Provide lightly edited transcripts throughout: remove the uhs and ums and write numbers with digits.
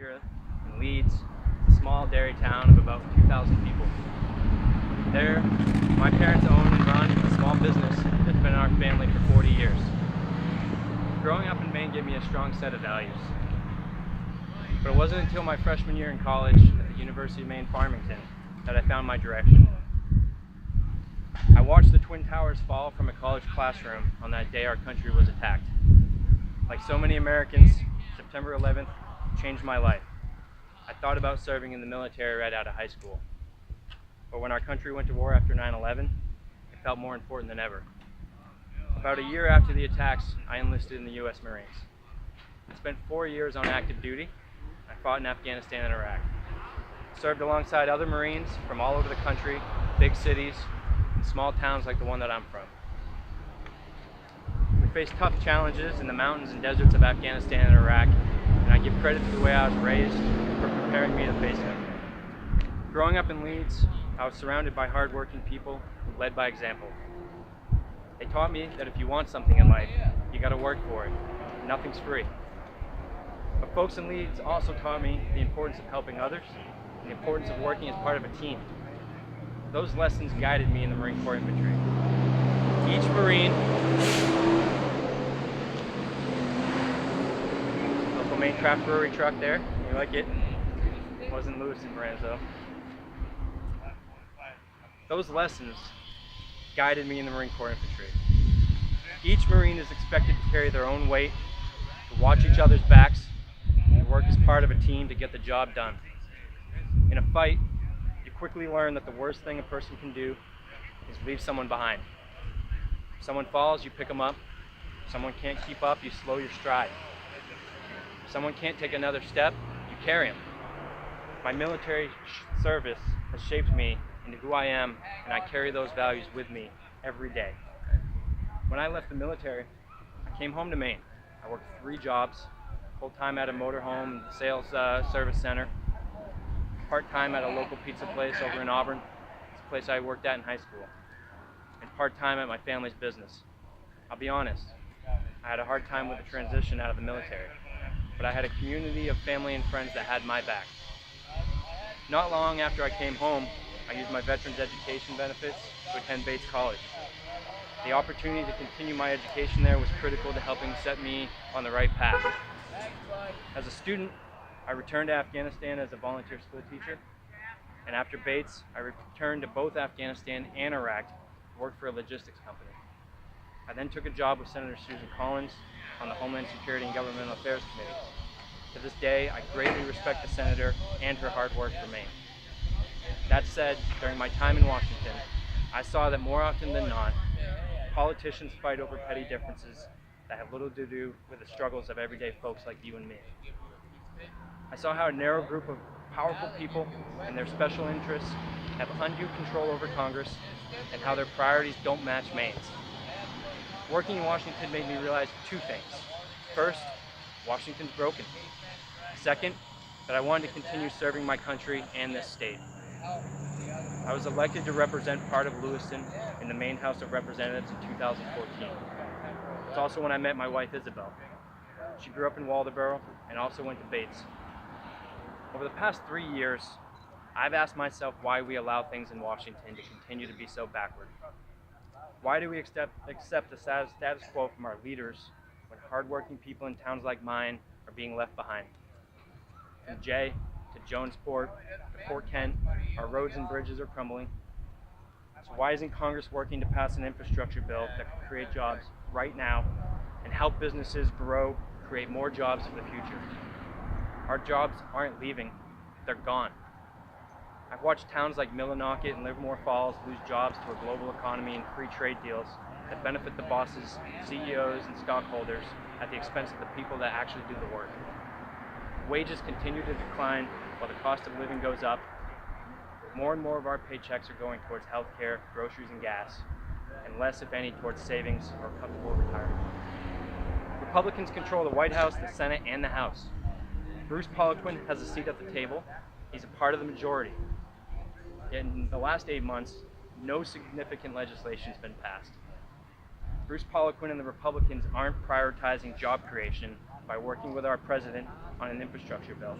Hampshire in Leeds. It's a small dairy town of about 2,000 people. There, my parents own and run a small business that's been in our family for 40 years. Growing up in Maine gave me a strong set of values. But it wasn't until my freshman year in college at the University of Maine, Farmington, that I found my direction. I watched the Twin Towers fall from a college classroom on that day our country was attacked. Like so many Americans, September 11th changed my life. I thought about serving in the military right out of high school. But when our country went to war after 9/11, it felt more important than ever. About a year after the attacks, I enlisted in the U.S. Marines. I spent 4 years on active duty. I fought in Afghanistan and Iraq. Served alongside other Marines from all over the country, big cities, and small towns like the one that I'm from. We faced tough challenges in the mountains and deserts of Afghanistan and Iraq, and I give credit to the way I was raised for preparing me to face them. Growing up in Leeds, I was surrounded by hardworking people who led by example. They taught me that if you want something in life, you gotta work for it. Nothing's free. But folks in Leeds also taught me the importance of helping others and the importance of working as part of a team. Those lessons guided me in the Marine Corps Infantry. Each Marine, local Maine craft brewery truck there, you like it? Wasn't Lewiston brands though. Those lessons guided me in the Marine Corps Infantry. Each Marine is expected to carry their own weight, to watch each other's backs, and to work as part of a team to get the job done. In a fight, you quickly learn that the worst thing a person can do is leave someone behind. If someone falls, you pick them up. If someone can't keep up, you slow your stride. If someone can't take another step, you carry them. My military service has shaped me into who I am, and I carry those values with me every day. When I left the military, I came home to Maine. I worked 3 jobs, full-time at a motorhome sales service center, part-time at a local pizza place over in Auburn, it's a place I worked at in high school, and part-time at my family's business. I'll be honest, I had a hard time with the transition out of the military, but I had a community of family and friends that had my back. Not long after I came home, I used my veterans education benefits to attend Bates College. The opportunity to continue my education there was critical to helping set me on the right path. As a student, I returned to Afghanistan as a volunteer school teacher, and after Bates, I returned to both Afghanistan and Iraq to work for a logistics company. I then took a job with Senator Susan Collins on the Homeland Security and Governmental Affairs Committee. To this day, I greatly respect the Senator and her hard work for Maine. That said, during my time in Washington, I saw that more often than not, politicians fight over petty differences that have little to do with the struggles of everyday folks like you and me. I saw how a narrow group of powerful people and their special interests have undue control over Congress, and how their priorities don't match Maine's. Working in Washington made me realize 2 things. First, Washington's broken. Second, that I wanted to continue serving my country and this state. I was elected to represent part of Lewiston in the Maine House of Representatives in 2014. It's also when I met my wife, Isabel. She grew up in Waldoboro and also went to Bates. Over the past 3 years, I've asked myself why we allow things in Washington to continue to be so backward. Why do we accept the status quo from our leaders when hardworking people in towns like mine are being left behind? From Jay to Jonesport to Fort Kent, our roads and bridges are crumbling. So why isn't Congress working to pass an infrastructure bill that can create jobs right now and help businesses grow, create more jobs for the future? Our jobs aren't leaving, they're gone. I've watched towns like Millinocket and Livermore Falls lose jobs to a global economy and free trade deals that benefit the bosses, CEOs, and stockholders at the expense of the people that actually do the work. Wages continue to decline while the cost of living goes up. More and more of our paychecks are going towards healthcare, groceries, and gas, and less, if any, towards savings or comfortable retirement. Republicans control the White House, the Senate, and the House. Bruce Poliquin has a seat at the table. He's a part of the majority. Yet in the last 8 months, no significant legislation has been passed. Bruce Poliquin and the Republicans aren't prioritizing job creation by working with our president on an infrastructure bill.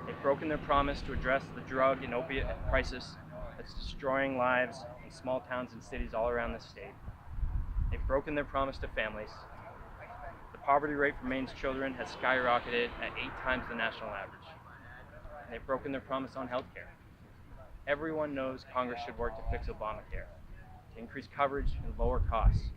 They've broken their promise to address the drug and opiate crisis that's destroying lives in small towns and cities all around the state. They've broken their promise to families. The poverty rate for Maine's children has skyrocketed at 8 times the national average. And they've broken their promise on health care. Everyone knows Congress should work to fix Obamacare, to increase coverage and lower costs.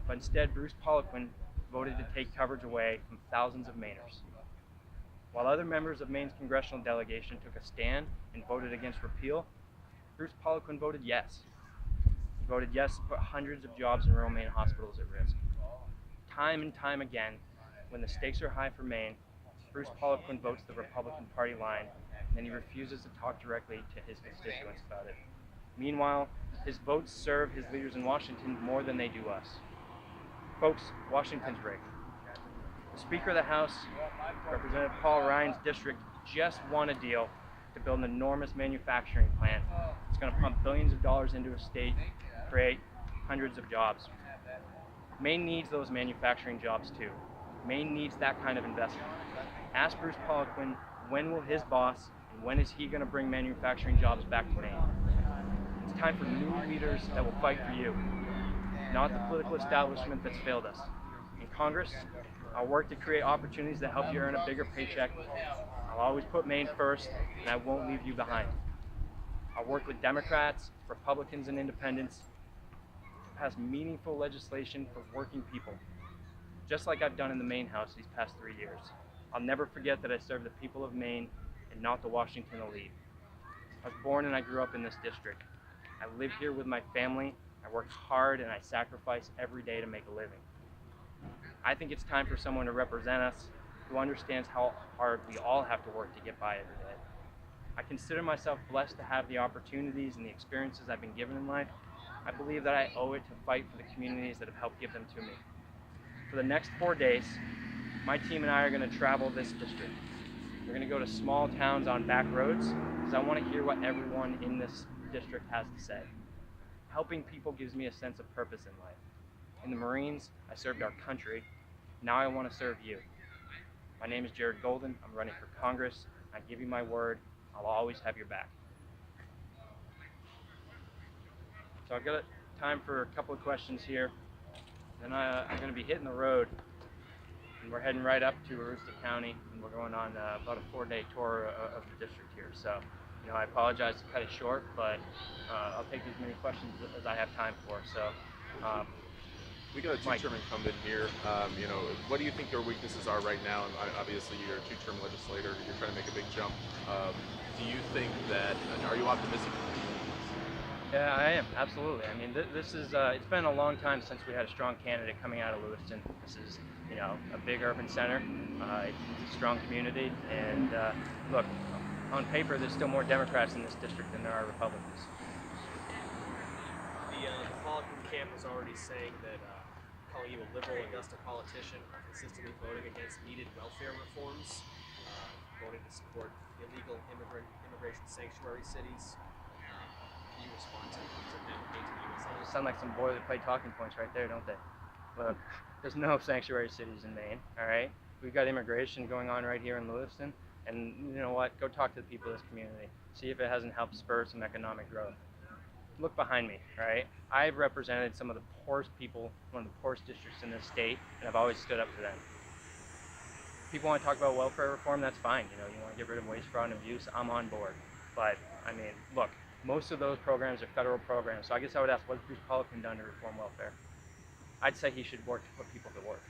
But instead, Bruce Poliquin voted to take coverage away from thousands of Mainers. While other members of Maine's congressional delegation took a stand and voted against repeal, Bruce Poliquin voted yes. He voted yes to put hundreds of jobs in rural Maine hospitals at risk. Time and time again, when the stakes are high for Maine, Bruce Poliquin votes the Republican Party line, and then he refuses to talk directly to his constituents about it. Meanwhile, his votes serve his leaders in Washington more than they do us. Folks, Washington's rigged. The Speaker of the House, Representative Paul Ryan's district, just won a deal to build an enormous manufacturing plant. It's going to pump billions of dollars into a state, create hundreds of jobs. Maine needs those manufacturing jobs too. Maine needs that kind of investment. Ask Bruce Poliquin, when will his boss and when is he going to bring manufacturing jobs back to Maine? It's time for new leaders that will fight for you, not the political establishment that's failed us. In Congress, I'll work to create opportunities that help you earn a bigger paycheck. I'll always put Maine first, and I won't leave you behind. I'll work with Democrats, Republicans, and independents to pass meaningful legislation for working people, just like I've done in the Maine House these past 3 years. I'll never forget that I serve the people of Maine and not the Washington elite. I was born and I grew up in this district. I live here with my family. I work hard and I sacrifice every day to make a living. I think it's time for someone to represent us who understands how hard we all have to work to get by every day. I consider myself blessed to have the opportunities and the experiences I've been given in life. I believe that I owe it to fight for the communities that have helped give them to me. For the next 4 days, my team and I are going to travel this district. We're going to go to small towns on back roads because I want to hear what everyone in this district has to say. Helping people gives me a sense of purpose in life. In the Marines, I served our country. Now I want to serve you. My name is Jared Golden. I'm running for Congress. I give you my word. I'll always have your back. So I've got time for a couple of questions here. Then I'm going to be hitting the road. And we're heading right up to Aroostook County, and we're going on about a 4-day tour of the district here. So, I apologize to cut it short, but I'll take as many questions as I have time for. So, we got a two-term incumbent here. What do you think your weaknesses are right now? Obviously, you're a two-term legislator. You're trying to make a big jump. Do you think that? Are you optimistic? Yeah, I am, absolutely. I mean, this is, it's been a long time since we had a strong candidate coming out of Lewiston. This is, a big urban center. It's a strong community. And look, on paper, there's still more Democrats in this district than there are Republicans. The Poliquin camp was already saying that calling you a liberal Augusta politician are consistently voting against needed welfare reforms, voting to support illegal immigration sanctuary cities. Can you respond to them? They sound like some boilerplate talking points right there, don't they? Look, there's no sanctuary cities in Maine, all right? We've got immigration going on right here in Lewiston, and you know what? Go talk to the people of this community. See if it hasn't helped spur some economic growth. Look behind me, all right? I've represented some of the poorest people, one of the poorest districts in this state, and I've always stood up for them. People want to talk about welfare reform, that's fine. You want to get rid of waste, fraud, and abuse, I'm on board. But, I mean, look, most of those programs are federal programs, so I guess I would ask, what's Bruce Poliquin done to reform welfare? I'd say he should work to put people to work.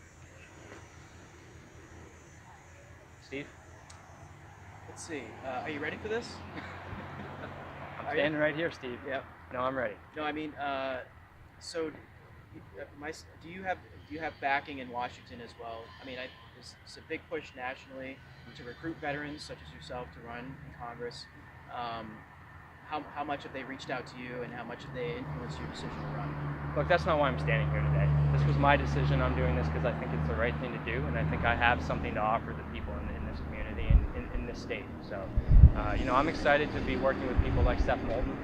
Steve? Let's see. Are you ready for this? I'm standing right here, Steve. Yep. No, I'm ready. No, I mean, so do you have backing in Washington as well? I mean, it's a big push nationally to recruit veterans such as yourself to run in Congress. How much have they reached out to you, and how much have they influenced your decision to run? Look, that's not why I'm standing here today. This was my decision. I'm doing this because I think it's the right thing to do, and I think I have something to offer the people in this community and in this state. So, I'm excited to be working with people like Seth Moulton.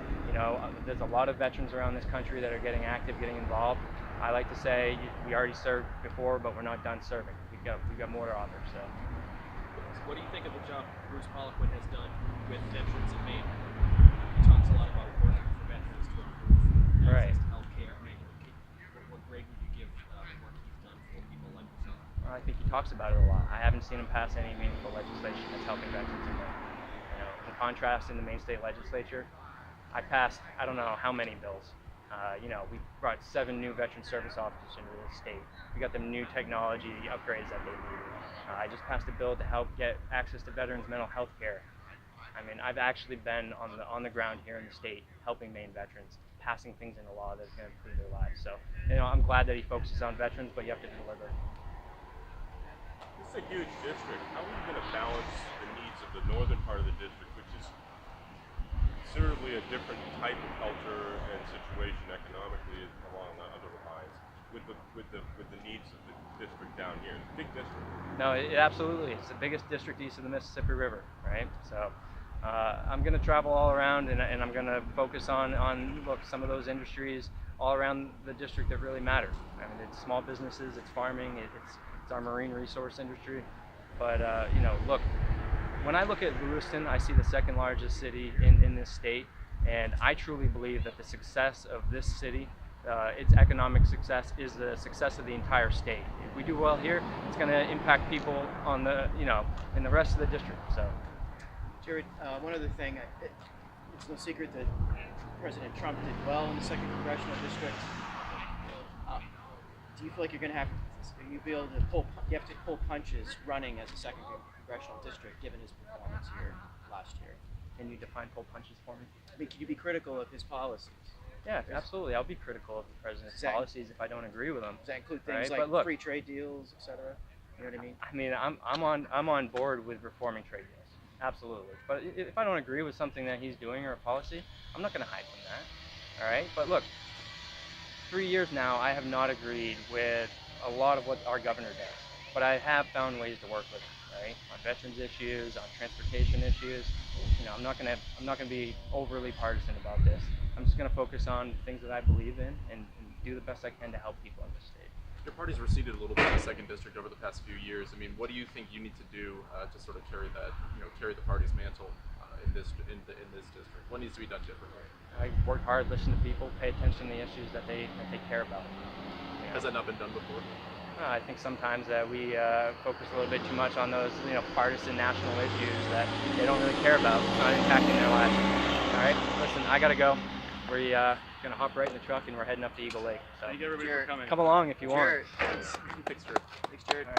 There's a lot of veterans around this country that are getting active, getting involved. I like to say we already served before, but we're not done serving. We've got more to offer. So, what do you think of the job Bruce Poliquin has done with veterans in Maine. He talks a lot about working for veterans to improve Right. access to health care. What grade would you give the work he's done for people like yourself? Well, I think he talks about it a lot. I haven't seen him pass any meaningful legislation that's helping veterans in Maine. In contrast, in the Maine State Legislature, I passed I don't know how many bills. We brought 7 new veteran service officers into the state. We got them new technology upgrades that they needed. I just passed a bill to help get access to veterans' mental health care. I mean, I've actually been on the ground here in the state helping Maine veterans, passing things into law that's going to improve their lives. So, I'm glad that he focuses on veterans, but you have to deliver. This is a huge district. How are you going to balance the needs of the northern part of the district, which is considerably a different type of culture and situation economically along the other lines, with the needs of the district down here? It's a big district. No, absolutely. It's the biggest district east of the Mississippi River, right? So I'm going to travel all around, and I'm going to focus on some of those industries all around the district that really matter. I mean, it's small businesses, it's farming, it's our marine resource industry. But look, when I look at Lewiston, I see the second largest city in this state, and I truly believe that the success of this city, its economic success, is the success of the entire state. If we do well here, it's going to impact people on in the rest of the district. So, Jared, one other thing, it's no secret that President Trump did well in the 2nd Congressional District. Do you feel like you're going to have to pull punches running as a 2nd Congressional District, given his performance here last year? can you define pull punches for me? I mean, can you be critical of his policies? Yeah, absolutely. I'll be critical of the president's policies if I don't agree with them. Does that include things right? like free trade deals, et cetera? You know what I mean? I'm on board with reforming trade deals. Absolutely. But if I don't agree with something that he's doing or a policy, I'm not going to hide from that. All right? But look, 3 years now, I have not agreed with a lot of what our governor does. But I have found ways to work with him, right? On veterans issues, on transportation issues. I'm not going to be overly partisan about this. I'm just going to focus on things that I believe in and do the best I can to help people in this state. Your party's receded a little bit in the 2nd District over the past few years. I mean, what do you think you need to do to sort of carry the party's mantle in this district? What needs to be done differently? I work hard, listen to people, pay attention to the issues that they care about. Has that not been done before? I think sometimes that we focus a little bit too much on those, partisan national issues that they don't really care about. It's not impacting their lives. All right, listen, I gotta go. We're gonna hop right in the truck and we're heading up to Eagle Lake. So Thank you everybody for coming. come along if you want. Thanks, Jared. All right.